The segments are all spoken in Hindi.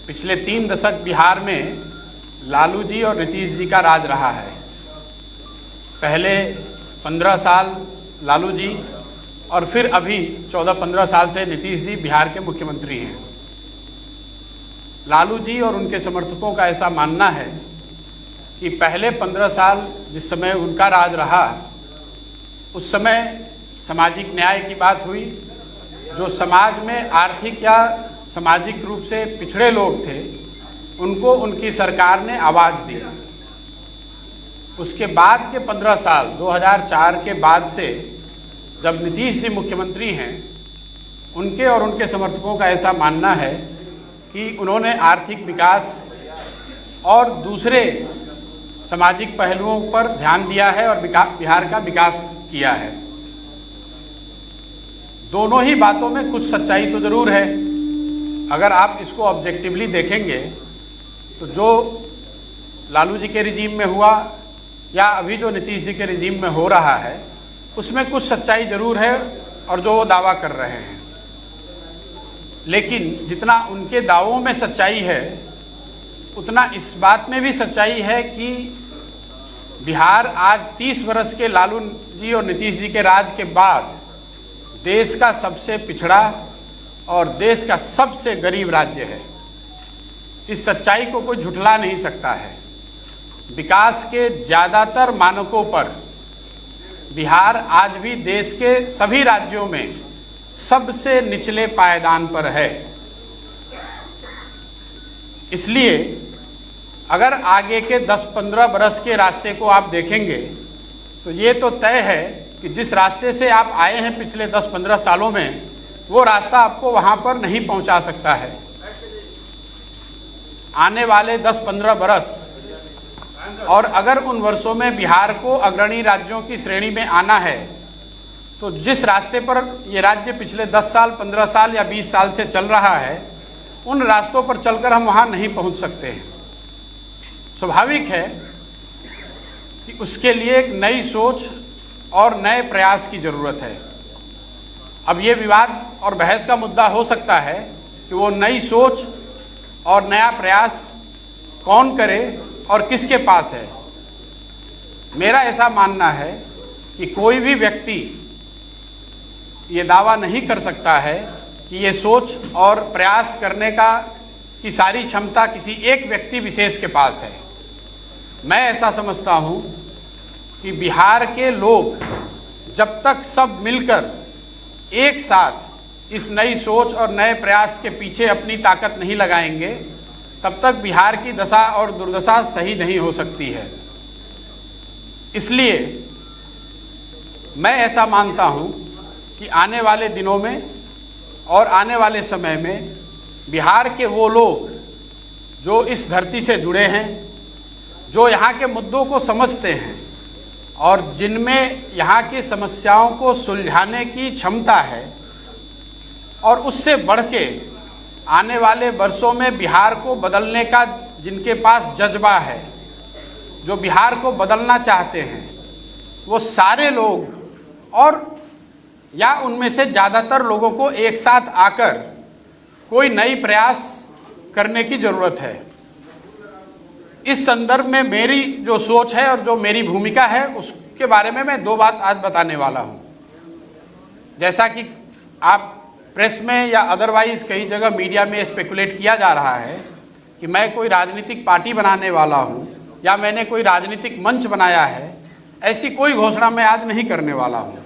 पिछले 3 दशक बिहार में लालू जी और नीतीश जी का राज रहा है। पहले 15 साल लालू जी और फिर अभी 14-15 साल से नीतीश जी बिहार के मुख्यमंत्री हैं। लालू जी और उनके समर्थकों का ऐसा मानना है कि पहले 15 साल जिस समय उनका राज रहा, उस समय सामाजिक न्याय की बात हुई। जो समाज में आर्थिक या सामाजिक रूप से पिछड़े लोग थे, उनको उनकी सरकार ने आवाज़ दी। उसके बाद के 15 साल 2004 के बाद से जब नीतीश जी मुख्यमंत्री हैं, उनके और उनके समर्थकों का ऐसा मानना है कि उन्होंने आर्थिक विकास और दूसरे सामाजिक पहलुओं पर ध्यान दिया है और बिहार का विकास किया है। दोनों ही बातों में कुछ सच्चाई तो ज़रूर है। अगर आप इसको ऑब्जेक्टिवली देखेंगे तो जो लालू जी के रिजीम में हुआ या अभी जो नीतीश जी के रिजीम में हो रहा है, उसमें कुछ सच्चाई ज़रूर है और जो वो दावा कर रहे हैं। लेकिन जितना उनके दावों में सच्चाई है, उतना इस बात में भी सच्चाई है कि बिहार आज 30 वर्ष के लालू जी और नीतीश जी के राज के बाद देश का सबसे पिछड़ा और देश का सबसे गरीब राज्य है। इस सच्चाई को कोई झुठला नहीं सकता है। विकास के ज़्यादातर मानकों पर बिहार आज भी देश के सभी राज्यों में सबसे निचले पायदान पर है। इसलिए अगर आगे के 10-15 बरस के रास्ते को आप देखेंगे तो ये तो तय है कि जिस रास्ते से आप आए हैं पिछले 10-15 सालों में, वो रास्ता आपको वहाँ पर नहीं पहुँचा सकता है। आने वाले 10-15 बरस और अगर उन वर्षों में बिहार को अग्रणी राज्यों की श्रेणी में आना है, तो जिस रास्ते पर ये राज्य पिछले 10 साल, 15 साल या 20 साल से चल रहा है, उन रास्तों पर चलकर हम वहाँ नहीं पहुँच सकते हैं। स्वाभाविक है कि उसके लिए एक नई सोच और नए प्रयास की ज़रूरत है। अब ये विवाद और बहस का मुद्दा हो सकता है कि वो नई सोच और नया प्रयास कौन करे और किसके पास है। मेरा ऐसा मानना है कि कोई भी व्यक्ति ये दावा नहीं कर सकता है कि ये सोच और प्रयास करने की सारी क्षमता किसी एक व्यक्ति विशेष के पास है। मैं ऐसा समझता हूँ कि बिहार के लोग जब तक सब मिलकर एक साथ इस नई सोच और नए प्रयास के पीछे अपनी ताकत नहीं लगाएंगे, तब तक बिहार की दशा और दुर्दशा सही नहीं हो सकती है। इसलिए मैं ऐसा मानता हूँ कि आने वाले दिनों में और आने वाले समय में बिहार के वो लोग जो इस धरती से जुड़े हैं, जो यहाँ के मुद्दों को समझते हैं और जिनमें यहाँ की समस्याओं को सुलझाने की क्षमता है, और उससे बढ़ के आने वाले वर्षों में बिहार को बदलने का जिनके पास जज्बा है, जो बिहार को बदलना चाहते हैं, वो सारे लोग और या उनमें से ज़्यादातर लोगों को एक साथ आकर कोई नई प्रयास करने की ज़रूरत है। इस संदर्भ में मेरी जो सोच है और जो मेरी भूमिका है, उसके बारे में मैं 2 बात आज बताने वाला हूँ। जैसा कि आप प्रेस में या अदरवाइज़ कई जगह मीडिया में स्पेकुलेट किया जा रहा है कि मैं कोई राजनीतिक पार्टी बनाने वाला हूँ या मैंने कोई राजनीतिक मंच बनाया है, ऐसी कोई घोषणा मैं आज नहीं करने वाला हूँ।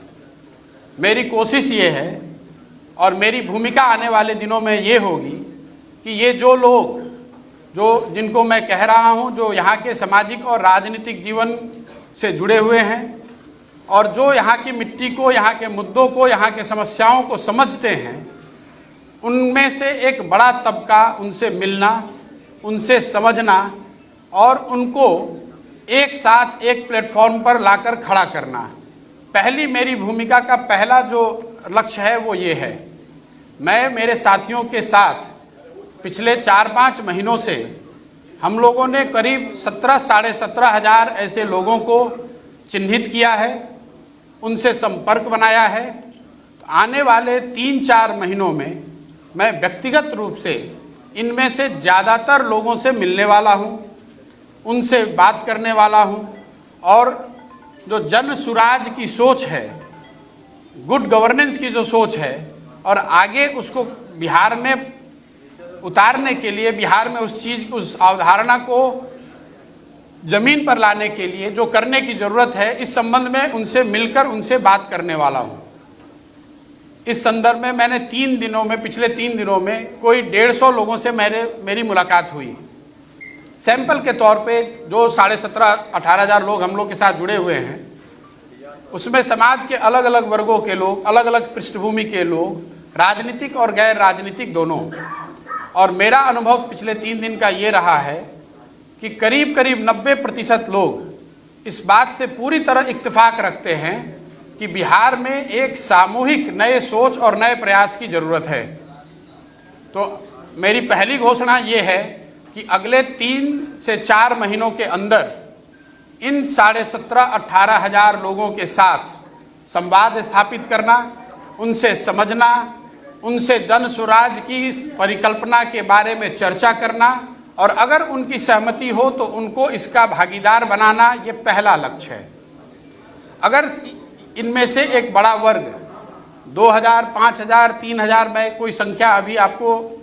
मेरी कोशिश ये है और मेरी भूमिका आने वाले दिनों में ये होगी कि ये जो लोग जिनको मैं कह रहा हूँ, जो यहाँ के सामाजिक और राजनीतिक जीवन से जुड़े हुए हैं और जो यहाँ की मिट्टी को, यहाँ के मुद्दों को, यहाँ के समस्याओं को समझते हैं, उनमें से एक बड़ा तबका उनसे मिलना, उनसे समझना और उनको एक साथ एक प्लेटफॉर्म पर लाकर खड़ा करना। पहली मेरी भूमिका का पहला जो लक्ष्य है वो ये है। मैं मेरे साथियों के साथ पिछले 4-5 महीनों से हम लोगों ने करीब 17,000-17,500 ऐसे लोगों को चिन्हित किया है, उनसे संपर्क बनाया है। तो आने वाले 3-4 महीनों में मैं व्यक्तिगत रूप से इनमें से ज़्यादातर लोगों से मिलने वाला हूँ, उनसे बात करने वाला हूँ और जो जन सुराज की सोच है, गुड गवर्नेंस की जो सोच है और आगे उसको बिहार में उतारने के लिए, बिहार में उस अवधारणा को ज़मीन पर लाने के लिए जो करने की ज़रूरत है, इस संबंध में उनसे मिलकर उनसे बात करने वाला हूँ। इस संदर्भ में मैंने पिछले 3 दिनों में कोई 150 लोगों से मेरी मुलाकात हुई। सैंपल के तौर पे जो 17,500-18 हज़ार लोग हम लोग के साथ जुड़े हुए हैं, उसमें समाज के अलग अलग वर्गों के लोग, अलग अलग पृष्ठभूमि के लोग, राजनीतिक और गैर राजनीतिक दोनों। और मेरा अनुभव पिछले 3 दिन का ये रहा है कि करीब करीब 90% लोग इस बात से पूरी तरह इत्तेफाक रखते हैं कि बिहार में एक सामूहिक नए सोच और नए प्रयास की ज़रूरत है। तो मेरी पहली घोषणा ये है कि अगले 3 से 4 महीनों के अंदर इन 17,500-18 हज़ार लोगों के साथ संवाद स्थापित करना, उनसे समझना, उनसे जन सुराज की परिकल्पना के बारे में चर्चा करना और अगर उनकी सहमति हो तो उनको इसका भागीदार बनाना, ये पहला लक्ष्य है। अगर इनमें से एक बड़ा वर्ग 2,000, 5,000, 3,000, मैं कोई संख्या अभी आपको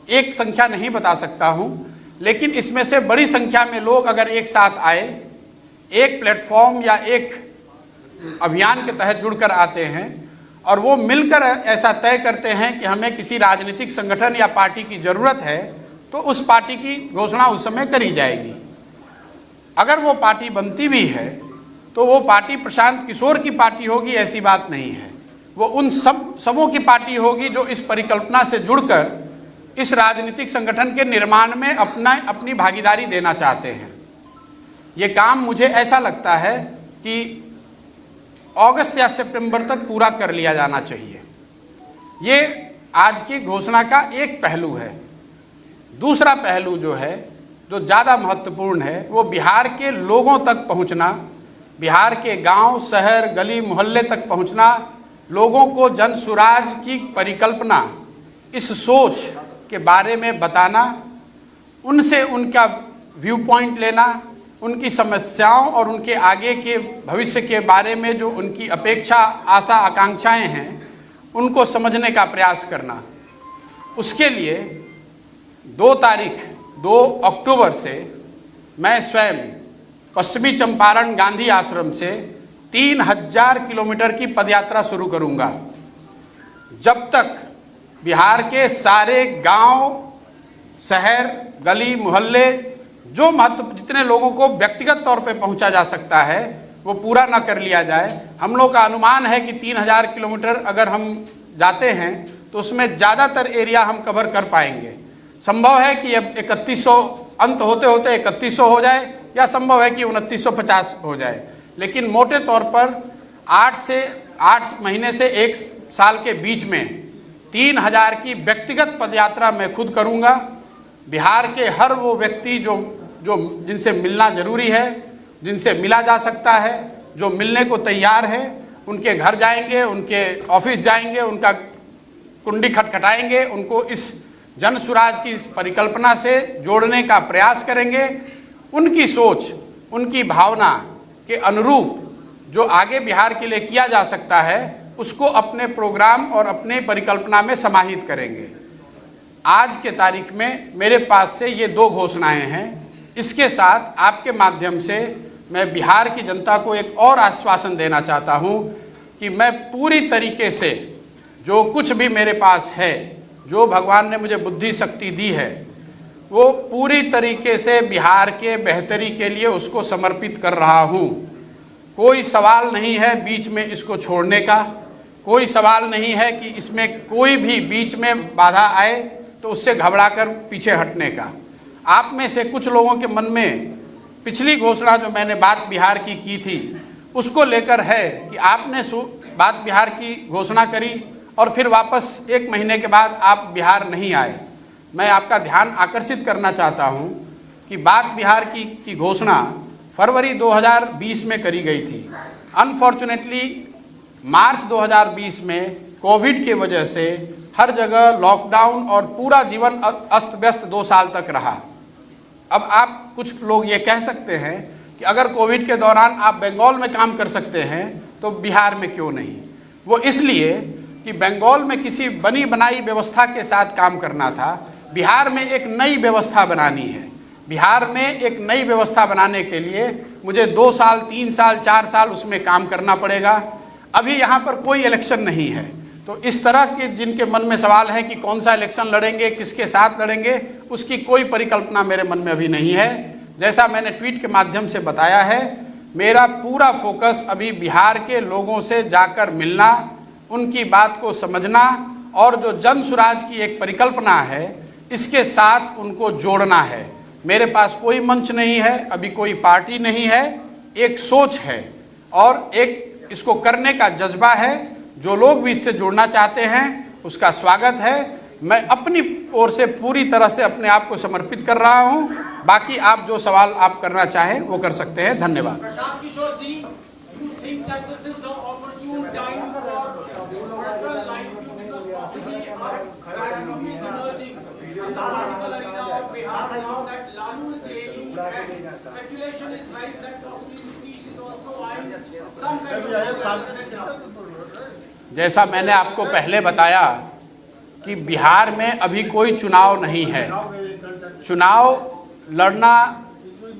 एक संख्या नहीं बता सकता हूँ, लेकिन इसमें से बड़ी संख्या में लोग अगर एक साथ आए, एक प्लेटफॉर्म या एक अभियान के तहत जुड़कर आते हैं और वो मिलकर ऐसा तय करते हैं कि हमें किसी राजनीतिक संगठन या पार्टी की ज़रूरत है, तो उस पार्टी की घोषणा उस समय करी जाएगी। अगर वो पार्टी बनती भी है तो वो पार्टी प्रशांत किशोर की पार्टी होगी, ऐसी बात नहीं है। वो उन सबों की पार्टी होगी जो इस परिकल्पना से जुड़कर इस राजनीतिक संगठन के निर्माण में अपनी भागीदारी देना चाहते हैं। ये काम मुझे ऐसा लगता है कि अगस्त या सितंबर तक पूरा कर लिया जाना चाहिए। ये आज की घोषणा का एक पहलू है। दूसरा पहलू जो है, जो ज़्यादा महत्वपूर्ण है, वो बिहार के लोगों तक पहुंचना, बिहार के गांव, शहर, गली मोहल्ले तक पहुंचना, लोगों को जन सुराज की परिकल्पना, इस सोच के बारे में बताना, उनसे उनका व्यू पॉइंट लेना, उनकी समस्याओं और उनके आगे के भविष्य के बारे में जो उनकी अपेक्षा, आशा, आकांक्षाएं हैं, उनको समझने का प्रयास करना। उसके लिए 2 अक्टूबर से मैं स्वयं पश्चिमी चंपारण गांधी आश्रम से 3,000 किलोमीटर की पदयात्रा शुरू करूंगा। जब तक बिहार के सारे गांव, शहर, गली मोहल्ले, जो जितने लोगों को व्यक्तिगत तौर पे पहुंचा जा सकता है, वो पूरा ना कर लिया जाए। हम लोग का अनुमान है कि 3,000 किलोमीटर अगर हम जाते हैं तो उसमें ज़्यादातर एरिया हम कवर कर पाएंगे। संभव है कि अब 3100 अंत होते होते 3100 हो जाए, या संभव है कि 2950 हो जाए, लेकिन मोटे तौर पर 8 महीने से 1 साल के बीच में 3,000 की व्यक्तिगत पदयात्रा मैं खुद करूंगा। बिहार के हर वो व्यक्ति जो जिनसे मिलना जरूरी है, जिनसे मिला जा सकता है, जो मिलने को तैयार है, उनके घर जाएंगे, उनके ऑफिस जाएंगे, उनका कुंडी खटखटाएंगे, उनको इस जन सुराज की इस परिकल्पना से जोड़ने का प्रयास करेंगे। उनकी सोच, उनकी भावना के अनुरूप जो आगे बिहार के लिए किया जा सकता है, उसको अपने प्रोग्राम और अपने परिकल्पना में समाहित करेंगे। आज के तारीख में मेरे पास से ये 2 घोषणाएं हैं। इसके साथ आपके माध्यम से मैं बिहार की जनता को एक और आश्वासन देना चाहता हूं कि मैं पूरी तरीके से जो कुछ भी मेरे पास है, जो भगवान ने मुझे बुद्धि शक्ति दी है, वो पूरी तरीके से बिहार के बेहतरी के लिए उसको समर्पित कर रहा हूँ। कोई सवाल नहीं है बीच में इसको छोड़ने का, कोई सवाल नहीं है कि इसमें कोई भी बीच में बाधा आए तो उससे घबराकर पीछे हटने का। आप में से कुछ लोगों के मन में पिछली घोषणा जो मैंने बात बिहार की थी, उसको लेकर है कि आपने बात बिहार की घोषणा करी और फिर वापस 1 महीने के बाद आप बिहार नहीं आए। मैं आपका ध्यान आकर्षित करना चाहता हूं कि बात बिहार की घोषणा फरवरी 2020 में करी गई थी। अनफॉर्चुनेटली मार्च 2020 में कोविड की वजह से हर जगह लॉकडाउन और पूरा जीवन अस्त व्यस्त 2 साल तक रहा। अब आप कुछ लोग ये कह सकते हैं कि अगर कोविड के दौरान आप बंगाल में काम कर सकते हैं तो बिहार में क्यों नहीं। वो इसलिए कि बंगाल में किसी बनी बनाई व्यवस्था के साथ काम करना था, बिहार में एक नई व्यवस्था बनानी है। बिहार में एक नई व्यवस्था बनाने के लिए मुझे 2 साल, 3 साल, 4 साल उसमें काम करना पड़ेगा। अभी यहाँ पर कोई इलेक्शन नहीं है, तो इस तरह के जिनके मन में सवाल है कि कौन सा इलेक्शन लड़ेंगे, किसके साथ लड़ेंगे, उसकी कोई परिकल्पना मेरे मन में अभी नहीं है। जैसा मैंने ट्वीट के माध्यम से बताया है, मेरा पूरा फोकस अभी बिहार के लोगों से जाकर मिलना, उनकी बात को समझना और जो जन सुराज की एक परिकल्पना है इसके साथ उनको जोड़ना है। मेरे पास कोई मंच नहीं है, अभी कोई पार्टी नहीं है, एक सोच है और एक इसको करने का जज्बा है। जो लोग भी इससे जुड़ना चाहते हैं उसका स्वागत है। मैं अपनी ओर से पूरी तरह से अपने आप को समर्पित कर रहा हूं। बाकी आप जो सवाल आप करना चाहें वो कर सकते हैं। धन्यवाद। प्रशांत किशोर जी, you think that this is the opportune time for universal like you because possibly our vacuum is emerging in the political arena of Bihar now that Lalu is reigning and speculation is right that possibly Nitish is also eyeing some kind of जैसा मैंने आपको पहले बताया कि बिहार में अभी कोई चुनाव नहीं है। चुनाव लड़ना,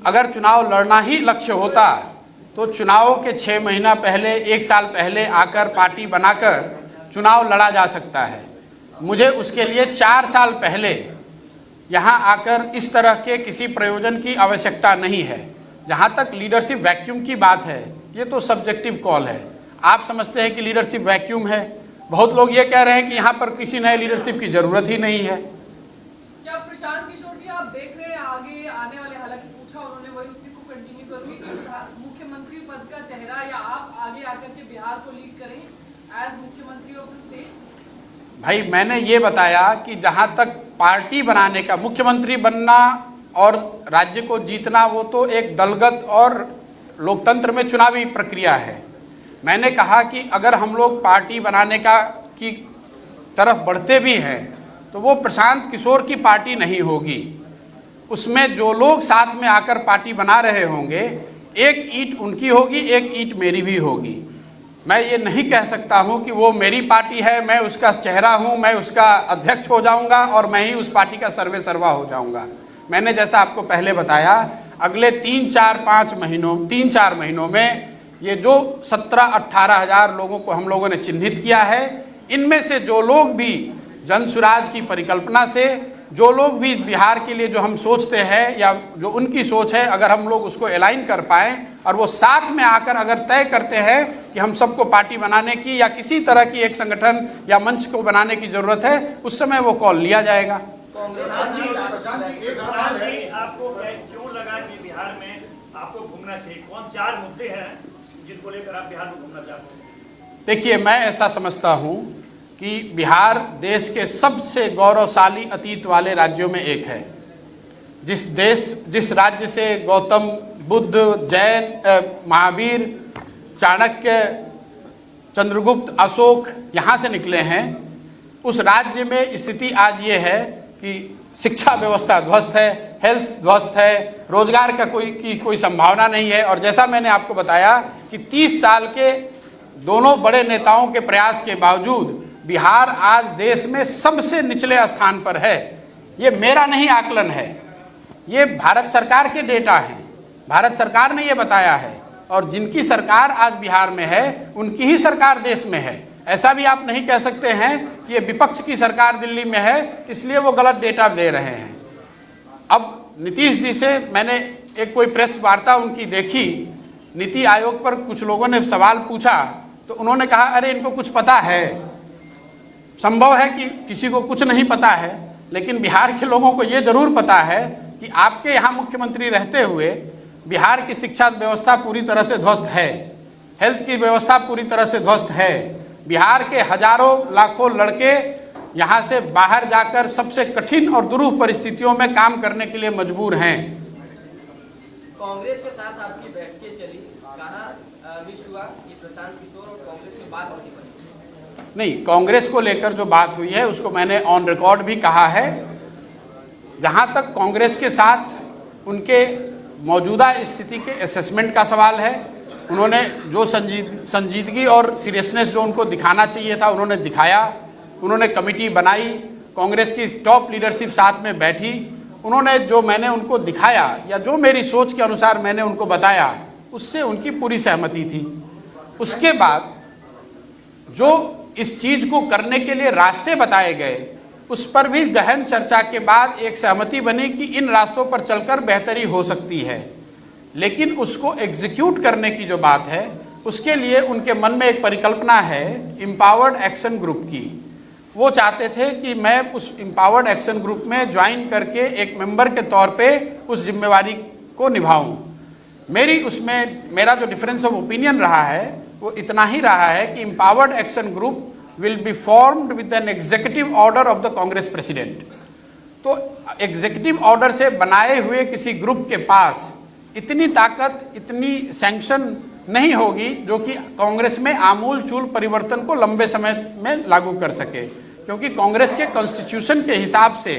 अगर चुनाव लड़ना ही लक्ष्य होता तो चुनाव के 6 महीना पहले, 1 साल पहले आकर पार्टी बनाकर चुनाव लड़ा जा सकता है। मुझे उसके लिए 4 साल पहले यहाँ आकर इस तरह के किसी प्रयोजन की आवश्यकता नहीं है। जहाँ तक लीडरशिप वैक्यूम की बात है, ये तो सब्जेक्टिव कॉल है। आप समझते हैं कि लीडरशिप वैक्यूम है, बहुत लोग ये कह रहे हैं कि यहाँ पर किसी नए लीडरशिप की जरूरत ही नहीं है। क्या प्रशांत किशोर जी आप देख रहे हैं आगे आने वाले, हालांकि पूछा उन्होंने वही उसी को कंटिन्यू करूंगी कि मुख्यमंत्री पद का चेहरा या आप आगे आकर के बिहार को लीड करें एज मुख्यमंत्री ऑफ द स्टेट? भाई मैंने ये बताया कि जहाँ तक पार्टी बनाने का, मुख्यमंत्री बनना और राज्य को जीतना वो तो एक दलगत और लोकतंत्र में चुनावी प्रक्रिया है। मैंने कहा कि अगर हम लोग पार्टी बनाने की तरफ बढ़ते भी हैं तो वो प्रशांत किशोर की पार्टी नहीं होगी। उसमें जो लोग साथ में आकर पार्टी बना रहे होंगे, एक ईंट उनकी होगी, एक ईंट मेरी भी होगी। मैं ये नहीं कह सकता हूँ कि वो मेरी पार्टी है, मैं उसका चेहरा हूँ, मैं उसका अध्यक्ष हो जाऊँगा और मैं ही उस पार्टी का सर्वे सर्वा हो जाऊँगा। मैंने जैसा आपको पहले बताया, अगले 3-4 महीनों में ये जो 17-18 हज़ार लोगों को हम लोगों ने चिन्हित किया है, इनमें से जो लोग भी जन सुराज की परिकल्पना से, जो लोग भी बिहार के लिए जो हम सोचते हैं या जो उनकी सोच है, अगर हम लोग उसको अलाइन कर पाएँ और वो साथ में आकर अगर तय करते हैं कि हम सबको पार्टी बनाने की या किसी तरह की एक संगठन या मंच को बनाने की ज़रूरत है, उस समय वो कॉल लिया जाएगा। आपको क्यों लगा कि बिहार में आपको घूमना चाहिए? कौन 4 मुद्दे हैं जिनको लेकर आप बिहार में घूमना चाहते हैं? देखिए, मैं ऐसा समझता हूँ कि बिहार देश के सबसे गौरवशाली अतीत वाले राज्यों में एक है। जिस राज्य से गौतम बुद्ध, जैन, महावीर, चाणक्य, चंद्रगुप्त, अशोक यहाँ से निकले हैं, उस राज्य में स्थिति आज ये है कि शिक्षा व्यवस्था ध्वस्त है, हेल्थ ध्वस्त है, रोजगार का कोई संभावना नहीं है। और जैसा मैंने आपको बताया कि 30 साल के दोनों बड़े नेताओं के प्रयास के बावजूद बिहार आज देश में सबसे निचले स्थान पर है। ये मेरा नहीं आकलन है, ये भारत सरकार के डेटा हैं। भारत सरकार ने ये बताया है और जिनकी सरकार आज बिहार में है उनकी ही सरकार देश में है। ऐसा भी आप नहीं कह सकते हैं कि ये विपक्ष की सरकार दिल्ली में है इसलिए वो गलत डेटा दे रहे हैं। अब नीतीश जी से मैंने एक कोई प्रेस वार्ता उनकी देखी, नीति आयोग पर कुछ लोगों ने सवाल पूछा तो उन्होंने कहा अरे इनको कुछ पता है। संभव है कि किसी को कुछ नहीं पता है, लेकिन बिहार के लोगों को ये ज़रूर पता है कि आपके यहाँ मुख्यमंत्री रहते हुए बिहार की शिक्षा व्यवस्था पूरी तरह से ध्वस्त है, हेल्थ की व्यवस्था पूरी तरह से ध्वस्त है। बिहार के हजारों लाखों लड़के यहाँ से बाहर जाकर सबसे कठिन और दुरूह परिस्थितियों में काम करने के लिए मजबूर हैं। कांग्रेस के साथ आपकी बैठकें चली, कहाँ विश हुआ कि प्रशांत किशोर और कांग्रेस में बात नहीं बनी? नहीं, कांग्रेस को लेकर जो बात हुई है उसको मैंने ऑन रिकॉर्ड भी कहा है। जहां तक कांग्रेस के साथ उनके मौजूदा स्थिति के असेसमेंट का सवाल है, उन्होंने जो संजीदगी और सीरियसनेस जो उनको दिखाना चाहिए था उन्होंने दिखाया। उन्होंने कमेटी बनाई, कांग्रेस की टॉप लीडरशिप साथ में बैठी, उन्होंने जो मैंने उनको दिखाया या जो मेरी सोच के अनुसार मैंने उनको बताया उससे उनकी पूरी सहमति थी। उसके बाद जो इस चीज़ को करने के लिए रास्ते बताए गए उस पर भी गहन चर्चा के बाद एक सहमति बनी कि इन रास्तों पर चलकर बेहतरी हो सकती है। लेकिन उसको एग्जीक्यूट करने की जो बात है उसके लिए उनके मन में एक परिकल्पना है एम्पावर्ड एक्शन ग्रुप की। वो चाहते थे कि मैं उस एम्पावर्ड एक्शन ग्रुप में ज्वाइन करके एक मेंबर के तौर पे उस जिम्मेवारी को निभाऊं। मेरा जो डिफरेंस ऑफ ओपिनियन रहा है वो इतना ही रहा है कि empowered action group will be formed with an executive order of the Congress president. तो एग्जीक्यूटिव ऑर्डर से बनाए हुए किसी ग्रुप के पास इतनी ताकत, इतनी सैंक्शन नहीं होगी जो कि कांग्रेस में आमूल चूल परिवर्तन को लंबे समय में लागू कर सके, क्योंकि कांग्रेस के कॉन्स्टिट्यूशन के हिसाब से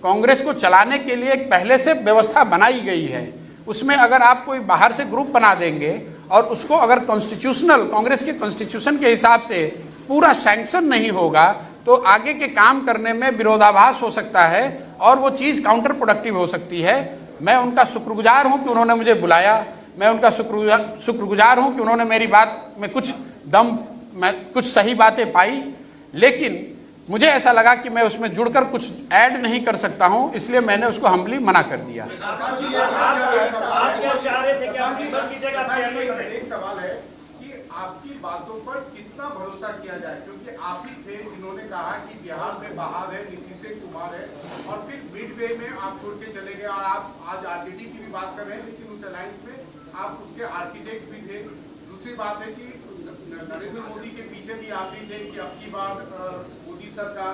कांग्रेस को चलाने के लिए एक पहले से व्यवस्था बनाई गई है। उसमें अगर आप कोई बाहर से ग्रुप बना देंगे और उसको अगर कॉन्स्टिट्यूशनल कांग्रेस के कॉन्स्टिट्यूशन के हिसाब से पूरा सैंक्शन नहीं होगा तो आगे के काम करने में विरोधाभास हो सकता है और वो चीज़ काउंटर प्रोडक्टिव हो सकती है। मैं उनका शुक्रगुजार हूँ कि उन्होंने मुझे बुलाया, मैं उनका शुक्रगुजार हूँ कि उन्होंने मेरी बात में कुछ सही बातें पाई, लेकिन मुझे ऐसा लगा कि मैं उसमें जुड़कर कुछ ऐड नहीं कर सकता हूं, इसलिए मैंने उसको हम्बली मना कर दिया। आप क्या चाह रहे थे कि आप निधन की जगह चेयरमैन करें? एक सवाल है कि आपकी बातों पर कितना भरोसा किया जाए, क्योंकि आप ही थे जिन्होंने कहा कि बिहार में बाहर है, नीतीश कुमार है, और फिर मिडवे में आप छोड़ के चले गए। और आप आज आरटीडी की भी बात कर रहे हैं, लेकिन उस अलायंस में आप उसके आर्किटेक्ट भी थे। दूसरी बात है कि नरेंद्र मोदी के पीछे भी आप ही थे कि अब की बार मोदी सरकार।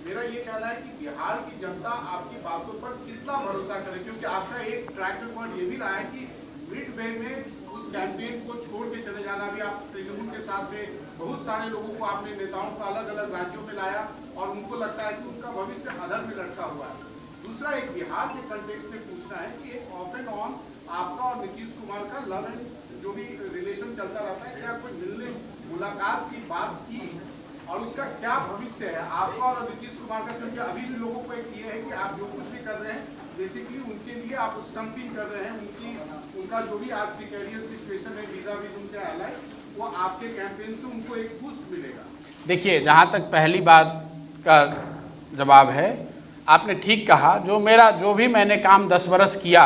मेरा ये कहना है कि बिहार की जनता आपकी बातों पर कितना भरोसा करे, क्योंकि आपका एक ट्रैक रिकॉर्ड ये भी रहा है कि मिडवे में उस कैंपेन को छोड़ के चले जाना। भी आप तृणमूल के साथ थे, बहुत सारे लोगों को आपने नेताओं को अलग अलग राज्यों में लाया और उनको लगता है कि उनका भविष्य अधर में लटका हुआ है। दूसरा, एक बिहार के कंटेक्स्ट में पूछना है कि एक ऑफ एंड ऑन आपका और नीतीश कुमार का लव एंड जो भी रिलेशन चलता रहता है, क्या कोई मिलने मुलाकात की बात की और उसका क्या भविष्य है आपका और नीतीश कुमार का? क्योंकि अभी भी लोगों को एक ये है कि आप जो कुछ भी कर रहे हैं बेसिकली उनके लिए आप स्टम्पिंग कर रहे हैं, उनका जो भी आज प्रिकेरियस सिचुएशन है वीजा भी उनके अलाय, वो आपके कैंपेन से उनको एक बूस्ट मिलेगा। देखिए, जहाँ तक पहली बात का जवाब है, आपने ठीक कहा। जो भी मैंने काम 10 बरस किया,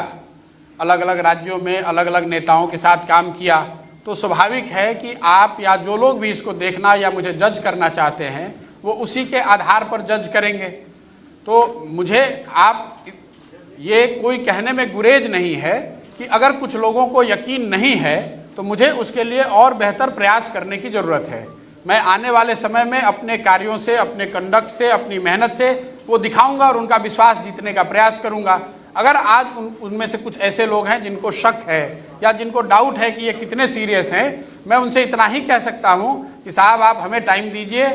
अलग अलग राज्यों में अलग अलग नेताओं के साथ काम किया, तो स्वाभाविक है कि आप या जो लोग भी इसको देखना या मुझे जज करना चाहते हैं वो उसी के आधार पर जज करेंगे। तो मुझे आप ये कोई कहने में गुरेज नहीं है कि अगर कुछ लोगों को यकीन नहीं है तो मुझे उसके लिए और बेहतर प्रयास करने की ज़रूरत है। मैं आने वाले समय में अपने कार्यों से, अपने कंडक्ट से, अपनी मेहनत से वो दिखाऊंगा और उनका विश्वास जीतने का प्रयास करूंगा। अगर आज उनमें से कुछ ऐसे लोग हैं जिनको शक है या जिनको डाउट है कि ये कितने सीरियस हैं, मैं उनसे इतना ही कह सकता हूं कि साहब आप हमें टाइम दीजिए।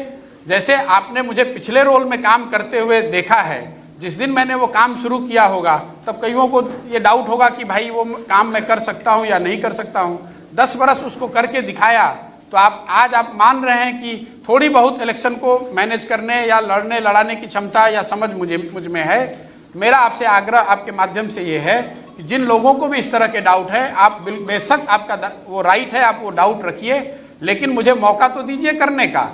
जैसे आपने मुझे पिछले रोल में काम करते हुए देखा है, जिस दिन मैंने वो काम शुरू किया होगा तब कईयों को ये डाउट होगा कि भाई वो काम मैं कर सकता हूँ या नहीं कर सकता हूँ। 10 बरस उसको करके दिखाया, तो आज आप मान रहे हैं कि थोड़ी बहुत इलेक्शन को मैनेज करने या लड़ाने की क्षमता या समझ मुझ में है। मेरा आपसे आग्रह आपके माध्यम से ये है कि जिन लोगों को भी इस तरह के डाउट है, आप बेशक आपका वो राइट है, आप वो डाउट रखिए, लेकिन मुझे मौका तो दीजिए करने का।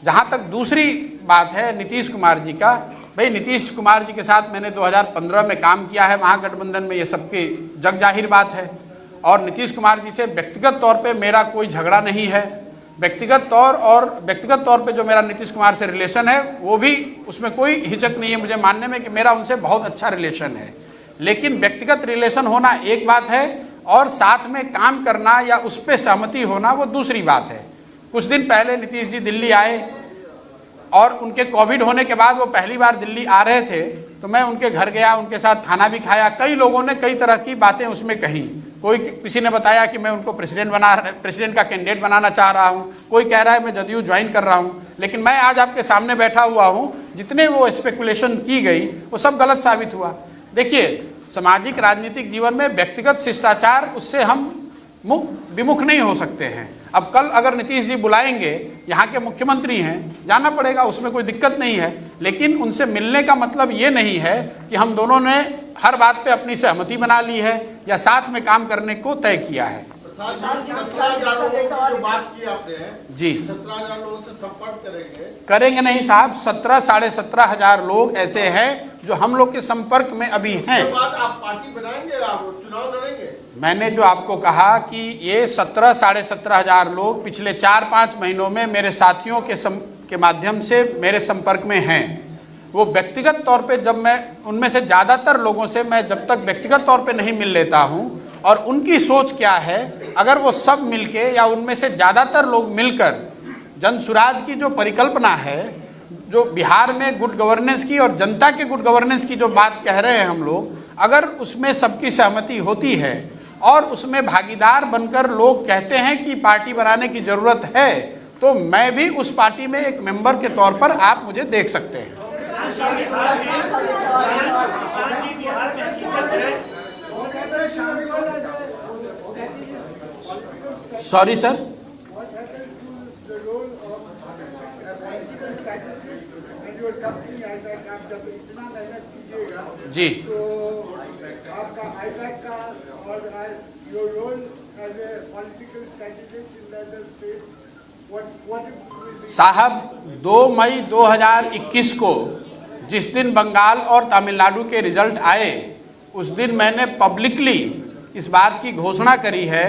जहाँ तक दूसरी बात है नीतीश कुमार जी का, भाई नीतीश कुमार जी के साथ मैंने 2015 में काम किया है महागठबंधन में, ये सबकी जग जाहिर बात है। और नीतीश कुमार जी से व्यक्तिगत तौर पे मेरा कोई झगड़ा नहीं है। व्यक्तिगत तौर पे जो मेरा नीतीश कुमार से रिलेशन है वो भी, उसमें कोई हिचक नहीं है मुझे मानने में कि मेरा उनसे बहुत अच्छा रिलेशन है। लेकिन व्यक्तिगत रिलेशन होना एक बात है और साथ में काम करना या उस पर सहमति होना वो दूसरी बात है। कुछ दिन पहले नीतीश जी दिल्ली आए और उनके कोविड होने के बाद वो पहली बार दिल्ली आ रहे थे, तो मैं उनके घर गया, उनके साथ खाना भी खाया। कई लोगों ने कई तरह की बातें उसमें कही। कोई किसी ने बताया कि मैं उनको प्रेसिडेंट का कैंडिडेट बनाना चाह रहा हूँ, कोई कह रहा है मैं जदयू ज्वाइन कर रहा हूँ। लेकिन मैं आज आपके सामने बैठा हुआ हूँ, जितने वो स्पेकुलेशन की गई वो सब गलत साबित हुआ। देखिए, सामाजिक राजनीतिक जीवन में व्यक्तिगत शिष्टाचार, उससे हम विमुख नहीं हो सकते हैं। अब कल अगर नीतीश जी बुलाएंगे, यहाँ के मुख्यमंत्री हैं, जाना पड़ेगा, उसमें कोई दिक्कत नहीं है। लेकिन उनसे मिलने का मतलब ये नहीं है कि हम दोनों ने हर बात पे अपनी सहमति बना ली है या साथ में काम करने को तय किया है। 17,000 लोगों की जो बात की आपने जी, 17,000 लोगों से संपर्क करेंगे नहीं साहब। 17 साढ़े 17,000 लोग ऐसे हैं जो हम लोग के संपर्क में अभी हैं। उसके बाद आप पार्टी बनाएंगे, आप चुनाव लड़ेंगे? मैंने जो आपको कहा कि ये 17 साढ़े 17,000 लोग पिछले 4-5 महीनों में मेरे साथियों के माध्यम से मेरे संपर्क में हैं। वो व्यक्तिगत तौर पे जब मैं उनमें से ज़्यादातर लोगों से मैं जब तक व्यक्तिगत तौर पे नहीं मिल लेता हूँ और उनकी सोच क्या है, अगर वो सब मिलके या उनमें से ज़्यादातर लोग मिलकर जन सुराज की जो परिकल्पना है, जो बिहार में गुड गवर्नेंस की और जनता के गुड गवर्नेंस की जो बात कह रहे हैं हम लोग, अगर उसमें सबकी सहमति होती है और उसमें भागीदार बनकर लोग कहते हैं कि पार्टी बनाने की ज़रूरत है, तो मैं भी उस पार्टी में एक मेंबर के तौर पर आप मुझे देख सकते हैं। सॉरी सर, जी, आपका आईपैक का और your role as a political strategist in the state, what साहब 2 मई 2021 को जिस दिन बंगाल और तमिलनाडु के रिजल्ट आए, उस दिन मैंने पब्लिकली इस बात की घोषणा करी है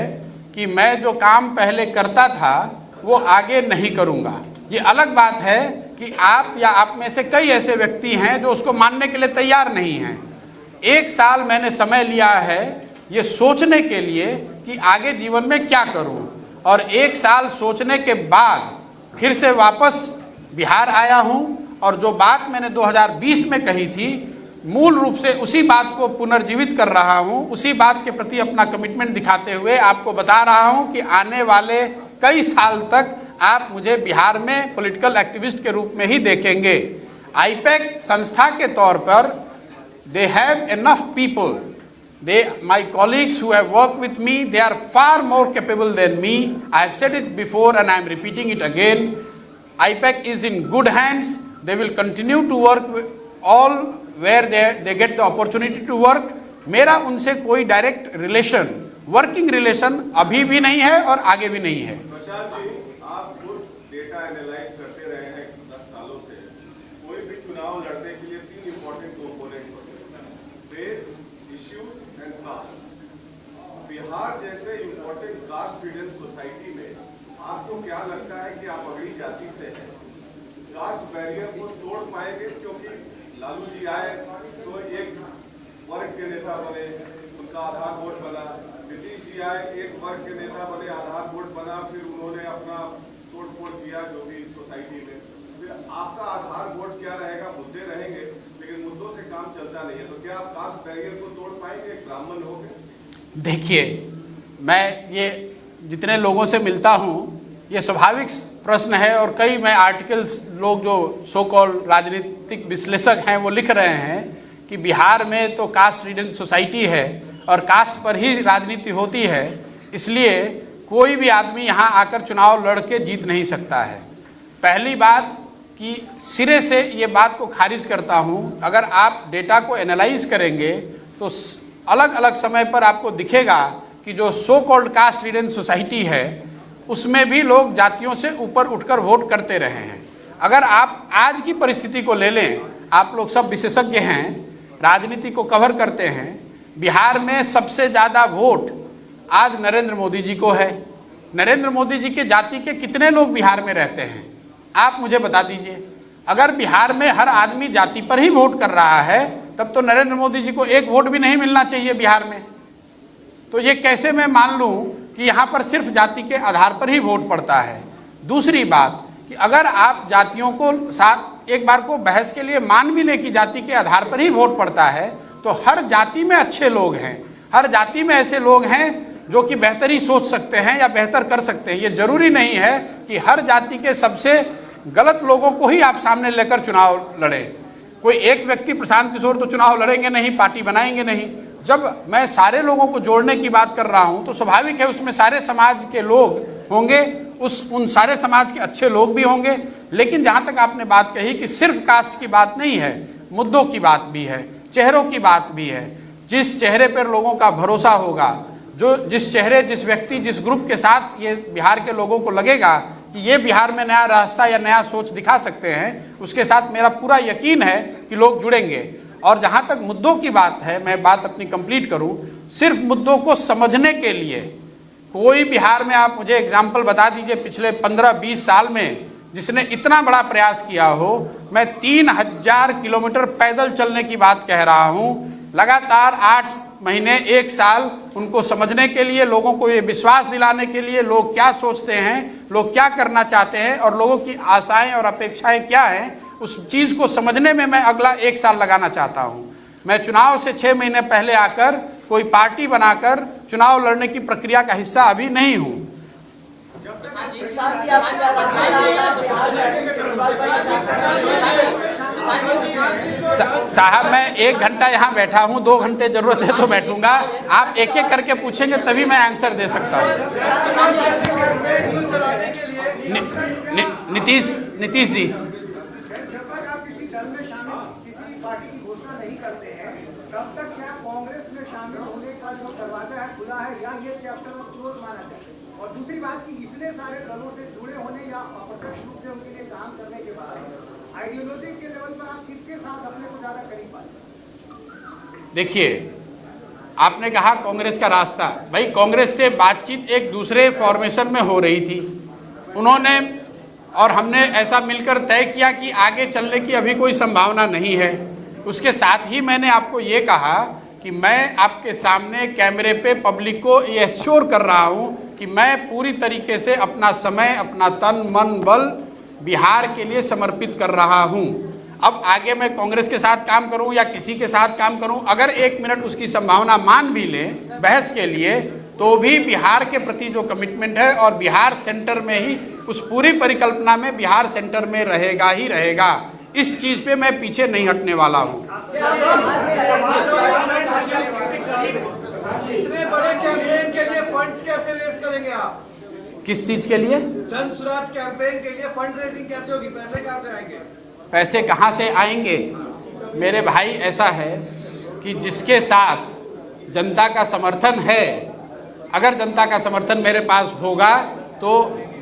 कि मैं जो काम पहले करता था वो आगे नहीं करूँगा। ये अलग बात है कि आप या आप में से कई ऐसे व्यक्ति हैं जो उसको मानने के लिए तैयार नहीं हैं। 1 साल मैंने समय लिया है ये सोचने के लिए कि आगे जीवन में क्या करूं, और 1 साल सोचने के बाद फिर से वापस बिहार आया हूं और जो बात मैंने 2020 में कही थी, मूल रूप से उसी बात को पुनर्जीवित कर रहा हूं। उसी बात के प्रति अपना कमिटमेंट दिखाते हुए आपको बता रहा हूं कि आने वाले कई साल तक आप मुझे बिहार में पॉलिटिकल एक्टिविस्ट के रूप में ही देखेंगे। आईपैक संस्था के तौर पर they have enough people, my colleagues who have worked with me, they are far more capable than me. I have said it before and I am repeating it again. IPAC is in good hands. They will continue to work with all where they get the opportunity to work. मेरा उनसे कोई डायरेक्ट रिलेशन, वर्किंग रिलेशन अभी भी नहीं है और आगे भी नहीं है। प्रशांत जी, आप खुद डेटा एनालाइज करते रहे हैं 10 सालों से। कोई भी चुनाव लड़ने के लिए 3 इंपॉर्टेंट कंपोनेंट होते हैं: face, issues and caste. Bihar जैसे इंपॉर्टेंट कास्ट फ्रीडम सोसाइटी में आपको क्या लगता है कि आप अगली जाति से हैं, कास्ट बैरियर को तोड़ पाएंगे? क्योंकि लालू जी आए तो एक वर्ग के नेता बने, उनका आधार वोट बना। नीतीश जी आए, एक वर्ग के नेता बने, आधार वोट बना, फिर उन्होंने अपना तोड़-फोड़ किया जो भी सोसाइटी में। फिर आपका आधार वोट क्या रहेगा? मुद्दे रहेंगे, लेकिन मुद्दों से काम चलता नहीं है। तो क्या आप कास्ट बैरियर को तोड़ पाएंगे एक ब्राह्मण होकर? देखिए, मैं ये जितने लोगों से मिलता हूँ, ये स्वाभाविक प्रश्न है और कई मैं आर्टिकल्स, लोग जो सो कॉल राजनीतिक विश्लेषक हैं वो लिख रहे हैं कि बिहार में तो कास्ट रीडन सोसाइटी है और कास्ट पर ही राजनीति होती है, इसलिए कोई भी आदमी यहाँ आकर चुनाव लड़ के जीत नहीं सकता है। पहली बात कि सिरे से ये बात को खारिज करता हूँ। अगर आप डेटा को एनालाइज करेंगे तो अलग अलग समय पर आपको दिखेगा कि जो सो कॉल्ड कास्ट रीडन सोसाइटी है उसमें भी लोग जातियों से ऊपर उठकर वोट करते रहे हैं। अगर आप आज की परिस्थिति को ले लें, आप लोग सब विशेषज्ञ हैं, राजनीति को कवर करते हैं, बिहार में सबसे ज़्यादा वोट आज नरेंद्र मोदी जी को है। नरेंद्र मोदी जी के जाति के कितने लोग बिहार में रहते हैं आप मुझे बता दीजिए। अगर बिहार में हर आदमी जाति पर ही वोट कर रहा है तब तो नरेंद्र मोदी जी को एक वोट भी नहीं मिलना चाहिए बिहार में। तो ये कैसे मैं मान लूँ कि यहाँ पर सिर्फ जाति के आधार पर ही वोट पड़ता है। दूसरी बात कि अगर आप जातियों को साथ एक बार को बहस के लिए मान भी लें कि जाति के आधार पर ही वोट पड़ता है, तो हर जाति में अच्छे लोग हैं हर जाति में ऐसे लोग हैं जो कि बेहतरी सोच सकते हैं या बेहतर कर सकते हैं। ये जरूरी नहीं है कि हर जाति के सबसे गलत लोगों को ही आप सामने लेकर चुनाव लड़ें। कोई एक व्यक्ति प्रशांत किशोर तो चुनाव लड़ेंगे नहीं, पार्टी बनाएंगे नहीं। जब मैं सारे लोगों को जोड़ने की बात कर रहा हूं तो स्वाभाविक है उसमें सारे समाज के लोग होंगे, उन सारे समाज के अच्छे लोग भी होंगे। लेकिन जहां तक आपने बात कही कि सिर्फ कास्ट की बात नहीं है, मुद्दों की बात भी है, चेहरों की बात भी है। जिस चेहरे पर लोगों का भरोसा होगा, जो जिस चेहरे, जिस व्यक्ति, जिस ग्रुप के साथ ये बिहार के लोगों को लगेगा कि ये बिहार में नया रास्ता या नया सोच दिखा सकते हैं, उसके साथ मेरा पूरा यकीन है कि लोग जुड़ेंगे। और जहां तक मुद्दों की बात है, मैं बात अपनी कंप्लीट करूं, सिर्फ मुद्दों को समझने के लिए कोई बिहार में आप मुझे एग्जाम्पल बता दीजिए पिछले 15-20 साल में जिसने इतना बड़ा प्रयास किया हो। मैं 3000 किलोमीटर पैदल चलने की बात कह रहा हूं, लगातार 8 महीने 1 साल उनको समझने के लिए, लोगों को ये विश्वास दिलाने के लिए लोग क्या सोचते हैं, लोग क्या करना चाहते हैं और लोगों की आशाएं और अपेक्षाएं क्या हैं, उस चीज़ को समझने में मैं अगला 1 साल लगाना चाहता हूं। मैं चुनाव से 6 महीने पहले आकर कोई पार्टी बनाकर चुनाव लड़ने की प्रक्रिया का हिस्सा अभी नहीं हूं। साहब मैं 1 घंटा यहाँ बैठा हूँ, 2 घंटे जरूरत है तो बैठूंगा। आप एक एक करके पूछेंगे तभी मैं आंसर दे सकता हूँ। नीतीश जी, जब तक आप किसी दल में शामिल, किसी पार्टी की घोषणा नहीं करते हैं, तब तक क्या कांग्रेस में शामिल होने का जो दरवाजा है खुला है या ये चैप्टर क्लोज माना जाए? और दूसरी बात कि इतने सारे दलों से जुड़े होने या अप्रत्यक्ष रूप से उनके लिए काम करने के बाद आइडियोलॉजी के लेवल पर आप किसके साथ अपने को ज्यादा करीब पाते? देखिए, आपने कहा कांग्रेस का रास्ता, भाई कांग्रेस से बातचीत एक दूसरे फॉर्मेशन में हो रही थी, उन्होंने और हमने ऐसा मिलकर तय किया कि आगे चलने की अभी कोई संभावना नहीं है। उसके साथ ही मैंने आपको ये कहा कि मैं आपके सामने कैमरे पे पब्लिक को ये एश्योर कर रहा हूँ कि मैं पूरी तरीके से अपना समय, अपना तन मन बल बिहार के लिए समर्पित कर रहा हूँ। अब आगे मैं कांग्रेस के साथ काम करूँ या किसी के साथ काम करूँ, अगर 1 मिनट उसकी संभावना मान भी लें बहस के लिए, तो भी बिहार के प्रति जो कमिटमेंट है और बिहार सेंटर में ही, उस पूरी परिकल्पना में बिहार सेंटर में रहेगा ही रहेगा। इस चीज़ पे मैं पीछे नहीं हटने वाला हूँ। इतने बड़े कैंपेन के लिए फंड्स कैसे रेज करेंगे आप? किस चीज़ के लिए? जन स्वराज कैंपेन के लिए फंड रेजिंग कैसे होगी? पैसे कहाँ से आएंगे? पैसे कहाँ से आएंगे मेरे भाई? ऐसा है कि जिसके साथ जनता का समर्थन है, अगर जनता का समर्थन मेरे पास होगा तो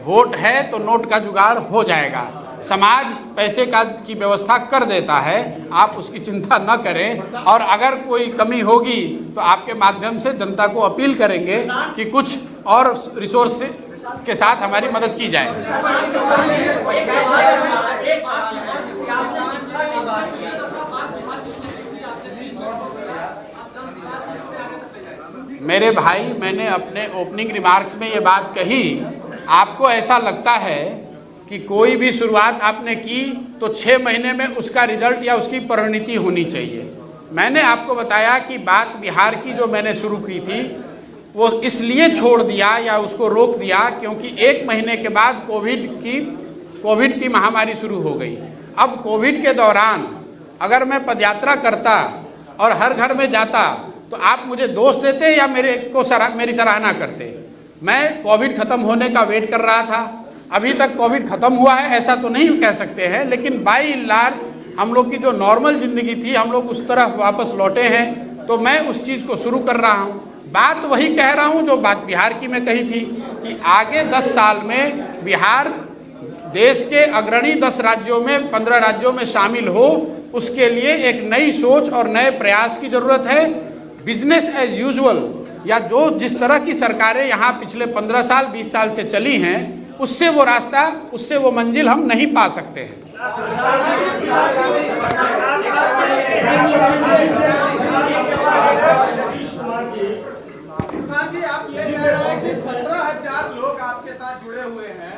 वोट है तो नोट का जुगाड़ हो जाएगा। समाज पैसे की व्यवस्था कर देता है, आप उसकी चिंता न करें। और अगर कोई कमी होगी तो आपके माध्यम से जनता को अपील करेंगे कि कुछ और रिसोर्स के साथ हमारी मदद की जाए। मेरे भाई, मैंने अपने ओपनिंग रिमार्क्स में ये बात कही, आपको ऐसा लगता है कि कोई भी शुरुआत आपने की तो 6 महीने में उसका रिजल्ट या उसकी परिणति होनी चाहिए। मैंने आपको बताया कि बात बिहार की जो मैंने शुरू की थी वो इसलिए छोड़ दिया या उसको रोक दिया क्योंकि 1 महीने के बाद कोविड की महामारी शुरू हो गई। अब कोविड के दौरान अगर मैं पदयात्रा करता और हर घर में जाता तो आप मुझे दोष देते या मेरी सराहना करते? मैं कोविड खत्म होने का वेट कर रहा था। अभी तक कोविड खत्म हुआ है ऐसा तो नहीं कह सकते हैं, लेकिन बाई लार्ज हम लोग की जो नॉर्मल ज़िंदगी थी हम लोग उस तरफ वापस लौटे हैं। तो मैं उस चीज़ को शुरू कर रहा हूँ। बात वही कह रहा हूँ जो बात बिहार की मैं कही थी कि आगे 10 साल में बिहार देश के अग्रणी 10 राज्यों में 15 राज्यों में शामिल हो, उसके लिए एक नई सोच और नए प्रयास की ज़रूरत है। बिजनेस एज यूजुअल या जो जिस तरह की सरकारें यहाँ पिछले 15 साल 20 साल से चली हैं, उससे वो रास्ता, उससे वो मंजिल हम नहीं पा सकते हैं। किसान जी, आप ये कह रहे हैं कि 17,000 लोग आपके साथ जुड़े हुए हैं,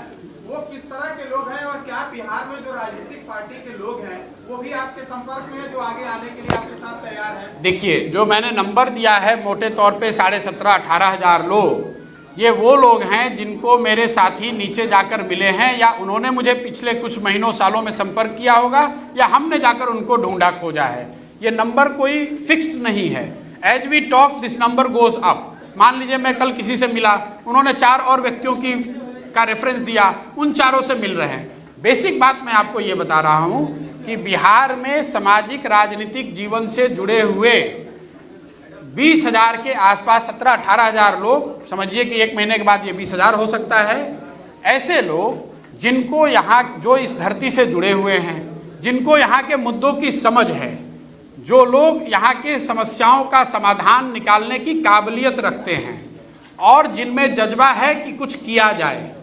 वो किस तरह के लोग हैं और क्या बिहार में जो राजनीतिक पार्टी के लोग हैं वो भी आपके संपर्क में है जो आगे आने के लिए आपके साथ तैयार हैं? देखिए, जो मैंने नंबर दिया है मोटे तौर पे 17,500-18,000 लोग, ये वो लोग हैं जिनको मेरे साथी नीचे जाकर मिले हैं, या उन्होंने मुझे पिछले कुछ महीनों सालों में संपर्क किया होगा, या हमने जाकर उनको ढूंढा खोजा है। ये नंबर कोई फिक्स्ड नहीं है। As we talk this number goes up. मान लीजिए मैं कल किसी से मिला, उन्होंने 4 और व्यक्तियों का रेफरेंस दिया, उन चारों से मिल रहे हैं। बेसिक बात मैं आपको ये बता रहा हूँ कि बिहार में सामाजिक राजनीतिक जीवन से जुड़े हुए 20,000 के आसपास 17-18,000 लोग, समझिए कि 1 महीने के बाद ये 20,000 हो सकता है, ऐसे लोग जिनको यहाँ, जो इस धरती से जुड़े हुए हैं, जिनको यहाँ के मुद्दों की समझ है, जो लोग यहाँ के समस्याओं का समाधान निकालने की काबिलियत रखते हैं और जिनमें जज्बा है कि कुछ किया जाए,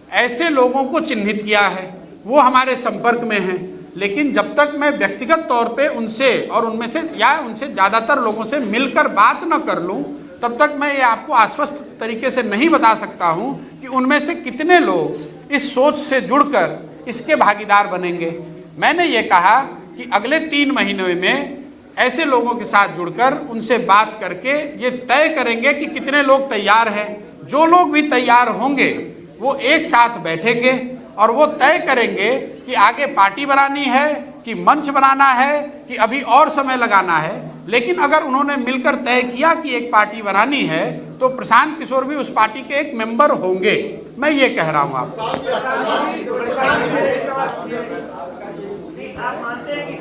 ऐसे लोगों को चिन्हित किया है। वो हमारे संपर्क में हैं। लेकिन जब तक मैं व्यक्तिगत तौर पे उनसे और उनमें से या उनसे ज़्यादातर लोगों से मिलकर बात न कर लूं, तब तक मैं ये आपको आश्वस्त तरीके से नहीं बता सकता हूं कि उनमें से कितने लोग इस सोच से जुड़कर इसके भागीदार बनेंगे। मैंने ये कहा कि अगले 3 महीनों में ऐसे लोगों के साथ जुड़कर उनसे बात करके ये तय करेंगे कि कितने लोग तैयार हैं। जो लोग भी तैयार होंगे वो एक साथ बैठेंगे और वो तय करेंगे कि आगे पार्टी बनानी है कि मंच बनाना है कि अभी और समय लगाना है। लेकिन अगर उन्होंने मिलकर तय किया कि एक पार्टी बनानी है तो प्रशांत किशोर भी उस पार्टी के एक मेंबर होंगे। मैं ये कह रहा हूँ आपको। आप मानते हैं कि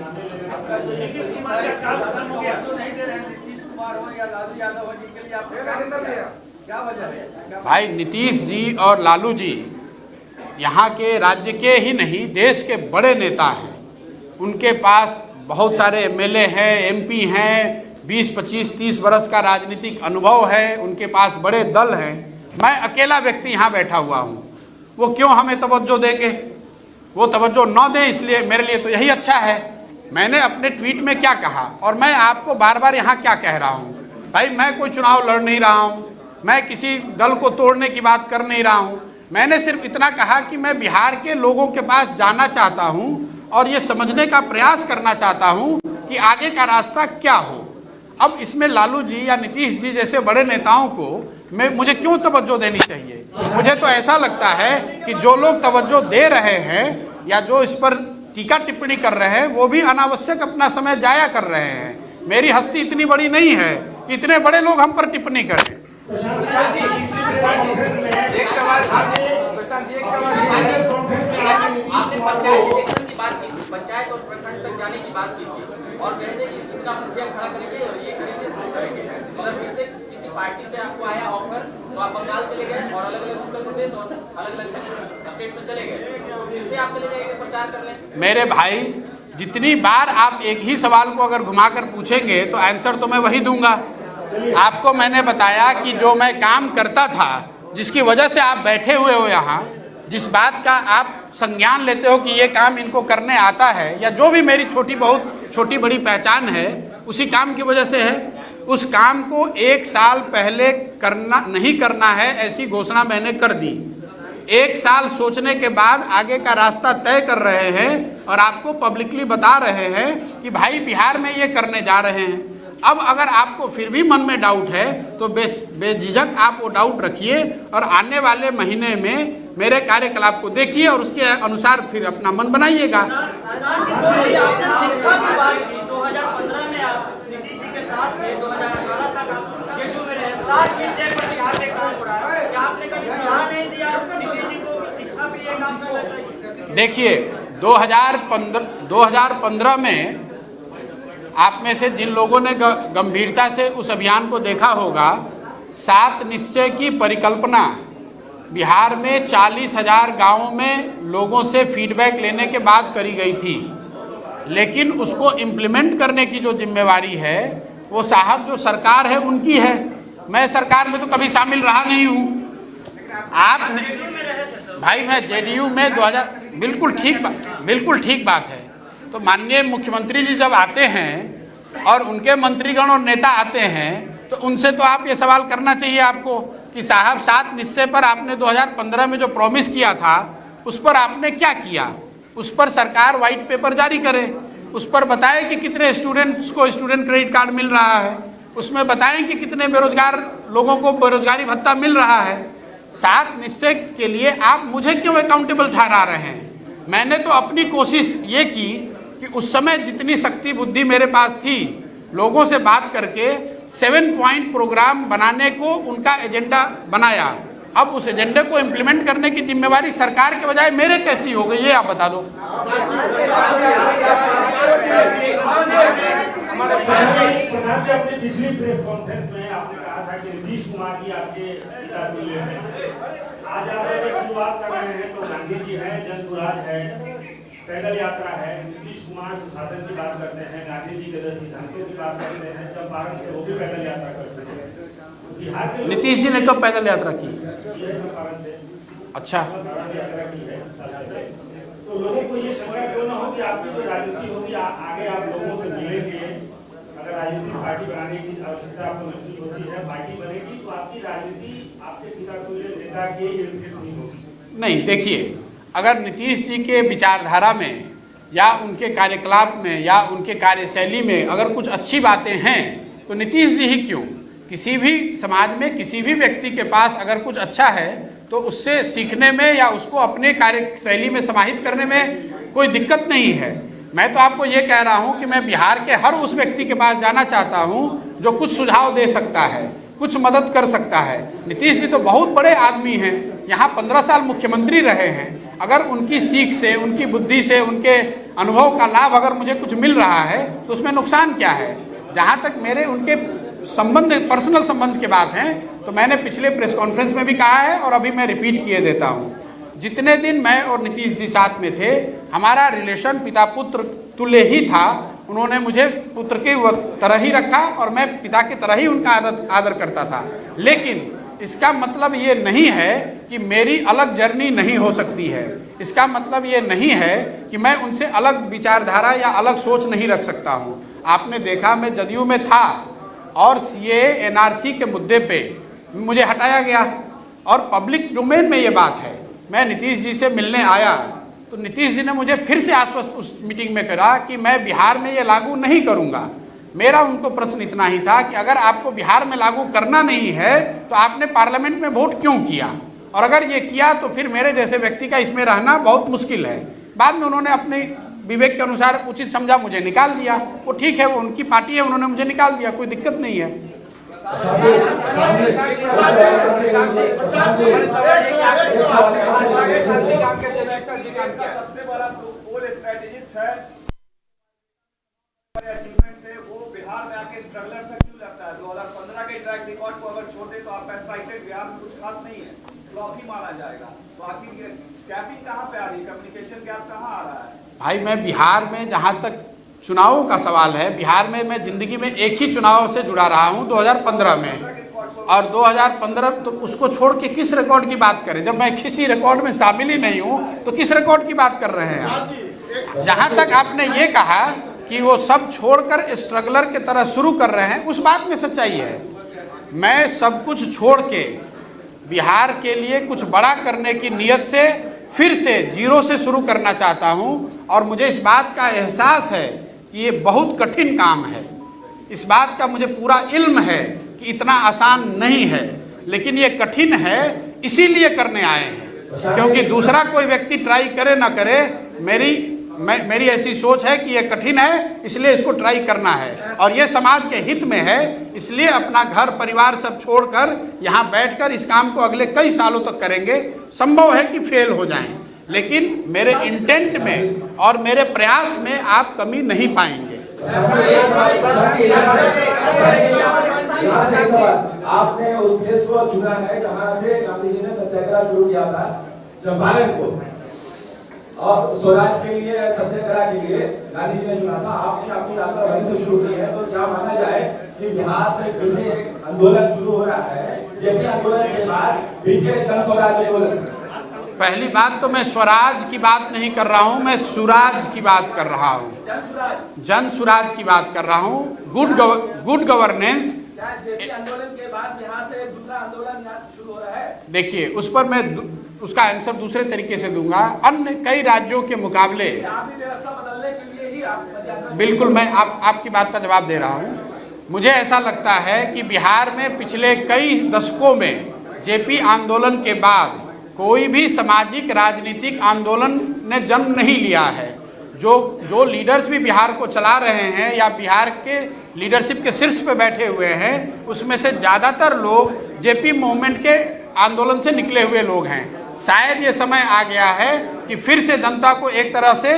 नीतीश कुमार का काम खत्म हो गया? जो नहीं दे रहे हैं, नीतीश कुमार हो या लालू यादव हो, जिनके लिए आपने क्या वजह है? भाई, नीतीश जी और लालू जी यहाँ के राज्य के ही नहीं देश के बड़े नेता हैं। उनके पास बहुत सारे एमएलए हैं, एमपी हैं, 20, 25, 30 बरस का राजनीतिक अनुभव है। उनके पास बड़े दल हैं। मैं अकेला व्यक्ति यहाँ बैठा हुआ हूँ। वो क्यों हमें तवज्जो देंगे? वो तवज्जो न दें, इसलिए मेरे लिए तो यही अच्छा है। मैंने अपने ट्वीट में क्या कहा और मैं आपको बार बार यहाँ क्या कह रहा हूँ? भाई, मैं कोई चुनाव लड़ नहीं रहा हूँ, मैं किसी दल को तोड़ने की बात कर नहीं रहा हूँ। मैंने सिर्फ इतना कहा कि मैं बिहार के लोगों के पास जाना चाहता हूँ और ये समझने का प्रयास करना चाहता हूँ कि आगे का रास्ता क्या हो। अब इसमें लालू जी या नीतीश जी जैसे बड़े नेताओं को मुझे क्यों तवज्जो देनी चाहिए? मुझे तो ऐसा लगता है कि जो लोग तवज्जो दे रहे हैं या जो इस पर टीका टिप्पणी कर रहे हैं वो भी अनावश्यक अपना समय जाया कर रहे हैं। मेरी हस्ती इतनी बड़ी नहीं है कि इतने बड़े लोग हम पर टिप्पणी करें। एक सवाल आपने पंचायत इलेक्शन की बात की थी, पंचायत और प्रखंड तक जाने की बात की थी और कहे थे कि इतना मुखिया खड़ा करेंगे और ये करेंगे वो करेंगे, मगर फिर से किसी पार्टी से आपको आया ऑफर तो आप बंगाल चले गए और अलग अलग उत्तर प्रदेश और अलग अलग स्टेट में चले गए, फिर से आप चले जाएंगे प्रचार कर लें। मेरे भाई, जितनी बार आप एक ही सवाल को अगर घुमाकर पूछेंगे तो आंसर तो मैं वही दूंगा। आपको मैंने बताया कि जो मैं काम करता था, जिसकी वजह से आप बैठे हुए हो यहाँ, जिस बात का आप संज्ञान लेते हो कि ये काम इनको करने आता है, या जो भी मेरी बहुत छोटी बड़ी पहचान है उसी काम की वजह से है। उस काम को 1 साल पहले नहीं करना है ऐसी घोषणा मैंने कर दी। 1 साल सोचने के बाद आगे का रास्ता तय कर रहे हैं और आपको पब्लिकली बता रहे हैं कि भाई बिहार में ये करने जा रहे हैं। अब अगर आपको फिर भी मन में डाउट है तो बेझिझक आप वो डाउट रखिए और आने वाले महीने में मेरे कार्यकलाप को देखिए और उसके अनुसार फिर अपना मन बनाइएगा। शिक्षा की बात की 2015 में आप नीतीश जी के साथ थे, 2018 तक आप जेडीयू में रहे, 7 चीजें पर बिहार में काम हो रहा है। क्या आपने कभी सलाह नहीं दिया नीतीश जी को कि शिक्षा पे ये काम करना चाहिए? देखिए, 2015 में आप में से जिन लोगों ने गंभीरता से उस अभियान को देखा होगा, 7 निश्चय की परिकल्पना बिहार में 40,000 गाँवों में लोगों से फीडबैक लेने के बाद करी गई थी। लेकिन उसको इम्प्लीमेंट करने की जो जिम्मेवारी है वो साहब जो सरकार है उनकी है। मैं सरकार में तो कभी शामिल रहा नहीं हूँ। आप भाई, मैं जेडीयू में 2000 बिल्कुल ठीक बात है। तो माननीय मुख्यमंत्री जी जब आते हैं और उनके मंत्रीगण और नेता आते हैं तो उनसे तो आप ये सवाल करना चाहिए आपको कि साहब 7 निश्चय पर आपने 2015 में जो प्रॉमिस किया था उस पर आपने क्या किया, उस पर सरकार वाइट पेपर जारी करे। उस पर बताएं कि कितने स्टूडेंट्स को स्टूडेंट क्रेडिट कार्ड मिल रहा है, उसमें बताएं कि कितने बेरोजगार लोगों को बेरोजगारी भत्ता मिल रहा है। 7 निश्चय के लिए आप मुझे क्यों अकाउंटेबल ठहरा रहे हैं? मैंने तो अपनी कोशिश ये की कि उस समय जितनी शक्ति बुद्धि मेरे पास थी, लोगों से बात करके 7 पॉइंट प्रोग्राम बनाने को उनका एजेंडा बनाया। अब उस एजेंडे को इम्प्लीमेंट करने की जिम्मेवारी सरकार के बजाय मेरे कैसी हो गई, ये आप बता दो। अपनी पिछली प्रेस कॉन्फ्रेंस में आपने कहा था कि नीतीश कुमार की आपके तुल्य है। आज आप शुरुआत कर रहे हैं तो गांधी जी है, जन सुराज है, पैदल यात्रा है, नीतीश कुमार सुशासन की बात करते हैं, गांधी जी के 10 सिद्धांतों की बात करते हैं, चंपारण से वो भी पैदल यात्रा करते हैं। बिहार के नीतीश जी ने कब पैदल यात्रा की? चंपारण से। अच्छा, यात्रा की है। तो लोगों को ये शंका क्यों ना हो कि आपकी जो राजनीति होगी आगे आप लोगों से मिलेंगे, अगर राजनीतिक पार्टी बनाने की आवश्यकता आपको महसूस होती है, पार्टी बनेगी तो आपकी राजनीति आपके पिता तुल्य नेता के इर्द-गिर्द नहीं होगी। नहीं, देखिए, अगर नीतीश जी के विचारधारा में या उनके कार्यकलाप में या उनके कार्यशैली में अगर कुछ अच्छी बातें हैं तो नीतीश जी ही क्यों, किसी भी समाज में किसी भी व्यक्ति के पास अगर कुछ अच्छा है तो उससे सीखने में या उसको अपने कार्यशैली में समाहित करने में कोई दिक्कत नहीं है। मैं तो आपको ये कह रहा हूँ कि मैं बिहार के हर उस व्यक्ति के पास जाना चाहता हूँ जो कुछ सुझाव दे सकता है, कुछ मदद कर सकता है। नीतीश जी तो बहुत बड़े आदमी हैं, यहाँ 15 साल मुख्यमंत्री रहे हैं। अगर उनकी सीख से, उनकी बुद्धि से, उनके अनुभव का लाभ अगर मुझे कुछ मिल रहा है तो उसमें नुकसान क्या है? जहाँ तक मेरे उनके संबंध, पर्सनल संबंध की बात है, तो मैंने पिछले प्रेस कॉन्फ्रेंस में भी कहा है और अभी मैं रिपीट किए देता हूँ। जितने दिन मैं और नीतीश जी साथ में थे, हमारा रिलेशन पिता पुत्र तुल्य ही था। उन्होंने मुझे पुत्र की तरह ही रखा और मैं पिता की तरह ही उनका आदर करता था। लेकिन इसका मतलब ये नहीं है कि मेरी अलग जर्नी नहीं हो सकती है। इसका मतलब ये नहीं है कि मैं उनसे अलग विचारधारा या अलग सोच नहीं रख सकता हूँ। आपने देखा, मैं जदयू में था और सीए एनआरसी के मुद्दे पे मुझे हटाया गया और पब्लिक डोमेन में ये बात है। मैं नीतीश जी से मिलने आया तो नीतीश जी ने मुझे फिर से आश्वस्त उस मीटिंग में करा कि मैं बिहार में ये लागू नहीं करूँगा। मेरा उनको प्रश्न इतना ही था कि अगर आपको बिहार में लागू करना नहीं है तो आपने पार्लियामेंट में वोट क्यों किया, और अगर ये किया तो फिर मेरे जैसे व्यक्ति का इसमें रहना बहुत मुश्किल है। बाद में उन्होंने अपने विवेक के अनुसार उचित समझा, मुझे निकाल दिया। वो ठीक है, वो उनकी पार्टी है, उन्होंने मुझे निकाल दिया, कोई दिक्कत नहीं है। भाई, मैं बिहार में, जहाँ तक चुनावों का सवाल है, बिहार में मैं जिंदगी में एक ही चुनाव से जुड़ा रहा हूँ, 2015 में, और 2015 तो उसको छोड़ के किस रिकॉर्ड की बात करें? जब मैं किसी रिकॉर्ड में शामिल ही नहीं हूँ तो किस रिकॉर्ड की बात कर रहे हैं आप? जहाँ तक आपने ये कहा कि वो सब छोड़कर स्ट्रगलर की तरह शुरू कर रहे हैं, उस बात में सच्चाई है। मैं सब कुछ छोड़ के बिहार के लिए कुछ बड़ा करने की नीयत से फिर से जीरो से शुरू करना चाहता हूं, और मुझे इस बात का एहसास है कि ये बहुत कठिन काम है। इस बात का मुझे पूरा इल्म है कि इतना आसान नहीं है, लेकिन ये कठिन है, इसीलिए करने आए हैं। क्योंकि दूसरा कोई व्यक्ति ट्राई करे ना करे, मेरी ऐसी सोच है कि ये कठिन है, इसलिए इसको ट्राई करना है, और ये समाज के हित में है। इसलिए अपना घर परिवार सब छोड़कर यहाँ बैठकर इस काम को अगले कई सालों तक करेंगे। संभव है कि फेल हो जाएं, लेकिन मेरे इंटेंट में और मेरे प्रयास में आप कमी नहीं पाएंगे। आपने उस प्लेस को चुना है जहाँ से गांधी जी ने सत्याग्रह शुरू किया था, चंपारण को, और स्वराज के लिए, सत्याग्रह के लिए गांधी जी ने चुना था। आपने अपनी यात्रा वहीं से शुरू की है, तो क्या माना जाए कि बिहार से फिर से एक आंदोलन शुरू हो रहा है, जेपी आंदोलन के बाद बीके जन स्वराज आंदोलन? पहली बात तो मैं स्वराज की बात नहीं कर रहा हूँ, मैं सुराज की बात कर रहा हूँ, जन सुराज की बात कर रहा हूँ। Good governance. जेपी आंदोलन के बाद बिहार से दूसरा आंदोलन शुरू हो रहा है। देखिए, उस पर मैं उसका आंसर दूसरे तरीके से दूंगा। अन्य कई राज्यों के मुकाबले व्यवस्था बदलने के लिए ही बिल्कुल, मैं आपकी बात का जवाब दे रहा हूँ। मुझे ऐसा लगता है कि बिहार में पिछले कई दशकों में जेपी आंदोलन के बाद कोई भी सामाजिक राजनीतिक आंदोलन ने जन्म नहीं लिया है। जो लीडर्स भी बिहार को चला रहे हैं या बिहार के लीडरशिप के शीर्ष पे बैठे हुए हैं, उसमें से ज़्यादातर लोग जेपी मूवमेंट के आंदोलन से निकले हुए लोग हैं। शायद ये समय आ गया है कि फिर से जनता को एक तरह से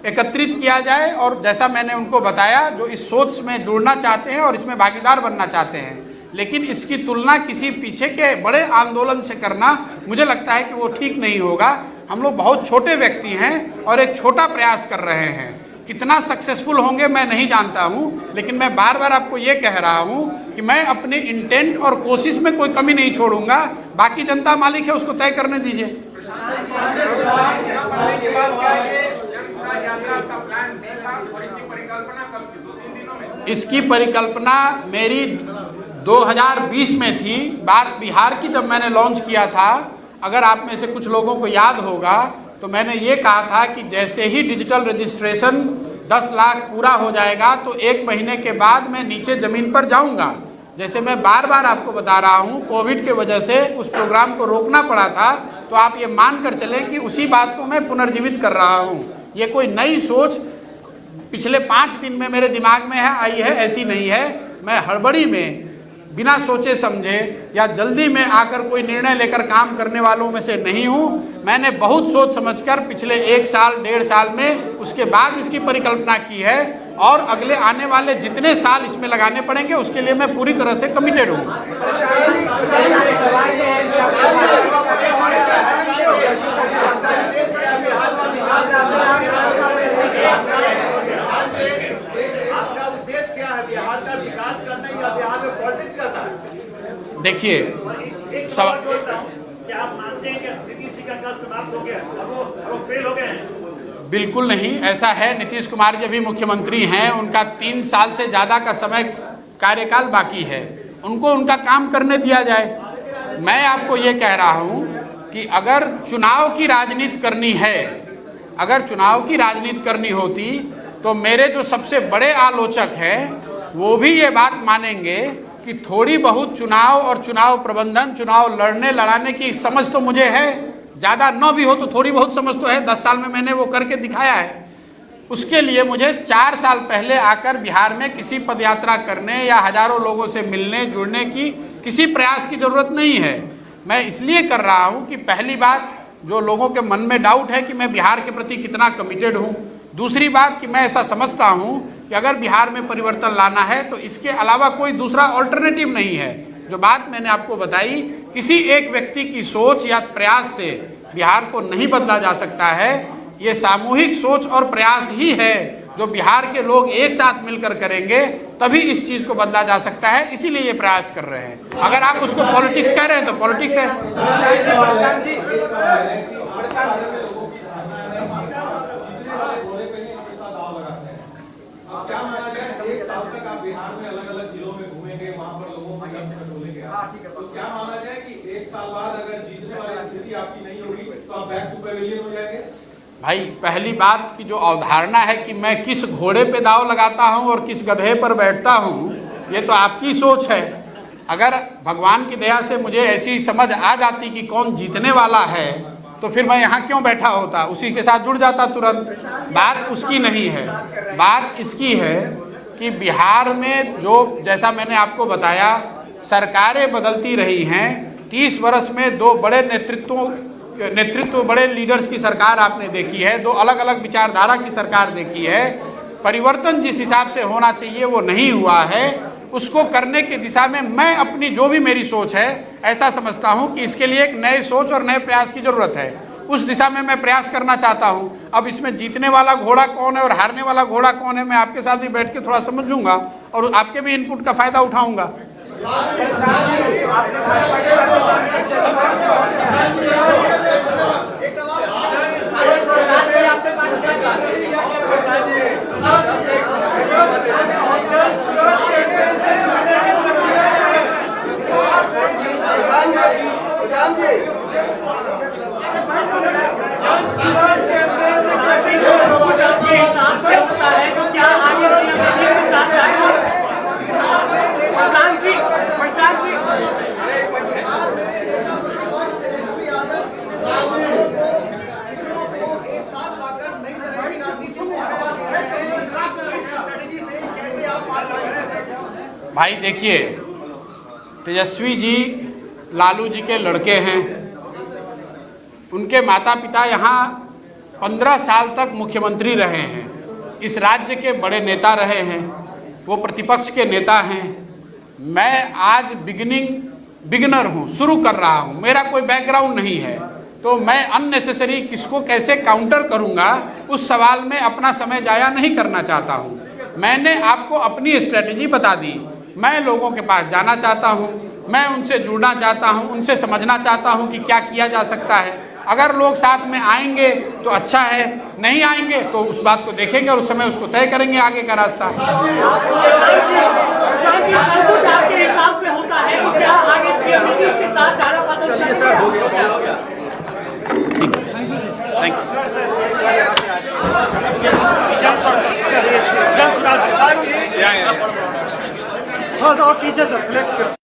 एकत्रित किया जाए और जैसा मैंने उनको बताया, जो इस सोच में जुड़ना चाहते हैं और इसमें भागीदार बनना चाहते हैं, लेकिन इसकी तुलना किसी पीछे के बड़े आंदोलन से करना मुझे लगता है कि वो ठीक नहीं होगा। हम लोग बहुत छोटे व्यक्ति हैं और एक छोटा प्रयास कर रहे हैं। कितना सक्सेसफुल होंगे मैं नहीं जानता हूं, लेकिन मैं बार बार आपको ये कह रहा हूं कि मैं अपने इंटेंट और कोशिश में कोई कमी नहीं छोड़ूंगा। बाकी जनता मालिक है, उसको तय करने दीजिए। इसकी परिकल्पना मेरी 2020 में थी। बात बिहार की जब मैंने लॉन्च किया था, अगर आप में से कुछ लोगों को याद होगा, तो मैंने ये कहा था कि जैसे ही डिजिटल रजिस्ट्रेशन 10 लाख पूरा हो जाएगा तो 1 महीने के बाद मैं नीचे ज़मीन पर जाऊंगा। जैसे मैं बार बार आपको बता रहा हूँ, कोविड के वजह से उस प्रोग्राम को रोकना पड़ा था, तो आप ये मान कर चलें कि उसी बात को मैं पुनर्जीवित कर रहा हूँ। ये कोई नई सोच पिछले 5 दिन में मेरे दिमाग में आई है, ऐसी नहीं है। मैं हड़बड़ी में बिना सोचे समझे या जल्दी में आकर कोई निर्णय लेकर काम करने वालों में से नहीं हूँ। मैंने बहुत सोच समझकर पिछले 1 साल 1.5 साल में उसके बाद इसकी परिकल्पना की है और अगले आने वाले जितने साल इसमें लगाने पड़ेंगे उसके लिए मैं पूरी तरह से कमिटेड हूँ। देखिए, क्या आप मानते हैं कि नीतीश जी का काल समाप्त हो गया और वो फेल हो गए हैं? बिल्कुल नहीं, ऐसा है। नीतीश कुमार जी अभी मुख्यमंत्री हैं, उनका 3 साल से ज़्यादा का समय कार्यकाल बाकी है, उनको उनका काम करने दिया जाए। मैं आपको ये कह रहा हूँ कि अगर चुनाव की राजनीति करनी है, अगर चुनाव की राजनीति करनी होती तो मेरे जो सबसे बड़े आलोचक हैं वो भी ये बात मानेंगे कि थोड़ी बहुत चुनाव और चुनाव प्रबंधन, चुनाव लड़ने लड़ाने की समझ तो मुझे है, ज़्यादा न भी हो तो थोड़ी बहुत समझ तो है। 10 साल में मैंने वो करके दिखाया है। उसके लिए मुझे 4 साल पहले आकर बिहार में किसी पदयात्रा करने या हजारों लोगों से मिलने जुड़ने की किसी प्रयास की ज़रूरत नहीं है। मैं इसलिए कर रहा हूँ कि पहली बात, जो लोगों के मन में डाउट है कि मैं बिहार के प्रति कितना कमिटेड हूँ। दूसरी बात कि मैं ऐसा समझता हूँ कि अगर बिहार में परिवर्तन लाना है तो इसके अलावा कोई दूसरा ऑल्टरनेटिव नहीं है। जो बात मैंने आपको बताई, किसी एक व्यक्ति की सोच या प्रयास से बिहार को नहीं बदला जा सकता है। ये सामूहिक सोच और प्रयास ही है जो बिहार के लोग एक साथ मिलकर करेंगे, तभी इस चीज़ को बदला जा सकता है। इसीलिए ये प्रयास कर रहे हैं। अगर आप उसको पॉलिटिक्स कह रहे हैं तो पॉलिटिक्स है। क्या माना जाए, 1 साल तक आप बिहार में अलग-अलग जिलों में घूमेंगे, वहां पर लोगों से बोलेंगे, तो क्या माना जाए कि 1 साल बाद अगर जीतने वाली स्थिति आपकी नहीं होगी तो आप बैक टू पेविलियन हो जाएंगे? भाई, पहली बात की जो अवधारणा है कि मैं किस घोड़े पे दाव लगाता हूं और किस गधे पर बैठता हूं, ये तो आपकी सोच है। अगर भगवान की दया से मुझे ऐसी समझ आ जाती कि कौन जीतने वाला है तो फिर मैं यहाँ क्यों बैठा होता, उसी के साथ जुड़ जाता तुरंत। बात उसकी नहीं है, बात इसकी है कि बिहार में जो, जैसा मैंने आपको बताया, सरकारें बदलती रही हैं। 30 वर्ष में 2 बड़े नेतृत्व बड़े लीडर्स की सरकार आपने देखी है, 2 अलग अलग विचारधारा की सरकार देखी है। परिवर्तन जिस हिसाब से होना चाहिए वो नहीं हुआ है। उसको करने की दिशा में मैं अपनी जो भी मेरी सोच है, ऐसा समझता हूं कि इसके लिए एक नए सोच और नए प्रयास की जरूरत है। उस दिशा में मैं प्रयास करना चाहता हूं। अब इसमें जीतने वाला घोड़ा कौन है और हारने वाला घोड़ा कौन है, मैं आपके साथ भी बैठ के थोड़ा समझूंगा और आपके भी इनपुट का फायदा उठाऊंगा। सूरज के भाई देखिए, तेजस्वी जी लालू जी के लड़के हैं। उनके माता पिता यहाँ 15 साल तक मुख्यमंत्री रहे हैं, इस राज्य के बड़े नेता रहे हैं, वो प्रतिपक्ष के नेता हैं। मैं आज बिगिनर हूँ, शुरू कर रहा हूँ, मेरा कोई बैकग्राउंड नहीं है, तो मैं अननेसेसरी किसको कैसे काउंटर करूँगा उस सवाल में अपना समय जाया नहीं करना चाहता हूँ। मैंने आपको अपनी स्ट्रेटजी बता दी। मैं लोगों के पास जाना चाहता हूँ, मैं उनसे जुड़ना चाहता हूँ, उनसे समझना चाहता हूँ कि क्या किया जा सकता है। अगर लोग साथ में आएंगे तो अच्छा है, नहीं आएंगे तो उस बात को देखेंगे और उस समय उसको तय करेंगे आगे का रास्ता। आपके हिसाब से होता है कि क्या आगे सीएम नीतीश के साथ ज़्यादा पसंद चलिए सर, हो गया। हाँ, और पीछे सर